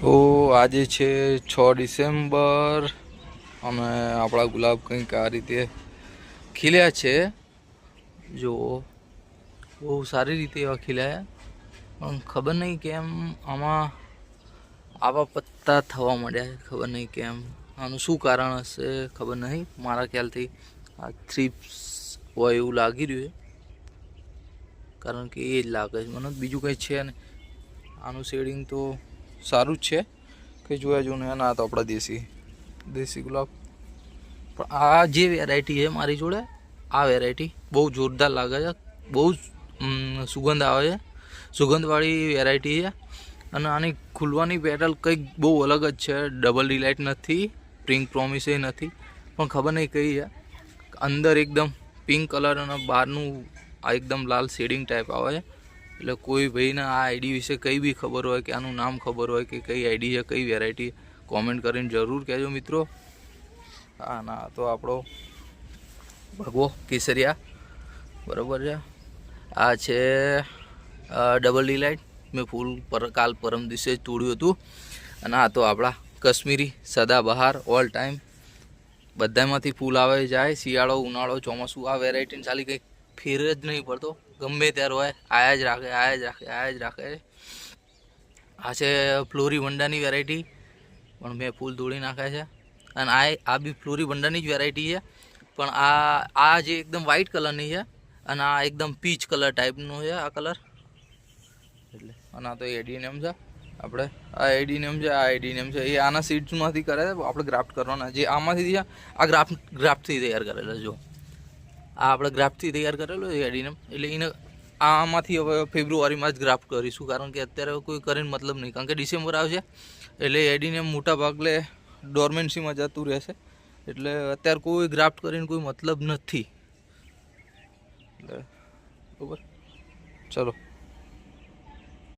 તો આજે છે 6 ડિસેમ્બર અને આપણા ગુલાબ કંઈક આ રીતે ખીલ્યા છે. જો બહુ સારી રીતે એવા ખીલ્યા, પણ ખબર નહીં કેમ આમાં આવા પત્તા થવા માંડ્યા. ખબર નહીં કેમ, આનું શું કારણ હશે ખબર નહીં. મારા ખ્યાલથી આ થ્રીપ્સ હોય એવું લાગી રહ્યું છે, કારણ કે એ જ લાગે છે મને, બીજું કંઈ છે ને. આનું શેડિંગ તો સારું જ છે કે જોયા જો ને. ના તો આપણા દેશી ગુલાબ. પણ આ જે વેરાયટી છે મારી જોડે, આ વેરાયટી બહુ જોરદાર લાગે છે. બહુ સુગંધ આવે છે, સુગંધવાળી વેરાયટી છે. અને આની ખુલવાની પેટલ કંઈક બહુ અલગ જ છે. ડબલ ડિલાઇટ નથી, પિંક પ્રોમિસ એ નથી, પણ ખબર નહીં કઈ છે. અંદર એકદમ પિંક કલર અને બહારનું આ એકદમ લાલ શેડિંગ ટાઈપ આવે છે. એટલે કોઈ ભાઈને આ આઈડી વિશે કંઈ બી ખબર હોય કે આનું નામ ખબર હોય કે કઈ આઈડી છે, કઈ વેરાયટી, કોમેન્ટ કરીને જરૂર કહેજો મિત્રો. હા, ના તો આપણો ભગવો કેસરિયા બરાબર છે. આ છે ડબલ ડિલાઇટ. મેં ફૂલ કાલ પરમ દિવસે જ તોડ્યું હતું. અને આ તો આપણા કશ્મીરી સદાબહાર ઓલ ટાઈમ, બધામાંથી ફૂલ આવે જાય. શિયાળો, ઉનાળો, ચોમાસું, આ વેરાયટીને ચાલી કંઈક ફેર જ નહીં પડતો. ગમે ત્યારે હોય આયા જ રાખે, આયા જ રાખે, આયા જ રાખે. આ છે ફ્લોરી વંડાની વેરાયટી, પણ મેં ફૂલ તોડી નાખ્યા છે. અને આ બી ફ્લોરી વંડાની જ વેરાયટી છે, પણ આ જે એકદમ વ્હાઇટ કલરની છે અને આ એકદમ પીચ કલર ટાઈપનો છે આ કલર. એટલે અને આ તો એડીનેમ છે. આપણે આ એડીનેમ છે, આ એડીનેમ છે. એ આના સીડ્સમાંથી કરે છે, આપણે ગ્રાફ્ટ કરવાના. જે આમાંથી છે આ ગ્રાફ્ટથી તૈયાર કરેલા. જો આ આપણે ગ્રાફ્ટથી તૈયાર કરેલો છે એડીનેમ. એટલે એને આમાંથી હવે ફેબ્રુઆરીમાં જ ગ્રાફ્ટ કરીશું, કારણ કે અત્યારે કોઈ કરીને મતલબ નહીં. કારણ કે ડિસેમ્બર આવશે એટલે એડીનેમ મોટા ભાગે ડોર્મેન્સીમાં જતું રહેશે. એટલે અત્યારે કોઈ ગ્રાફ્ટ કરીને કોઈ મતલબ નથી. એટલે બરાબર, ચલો.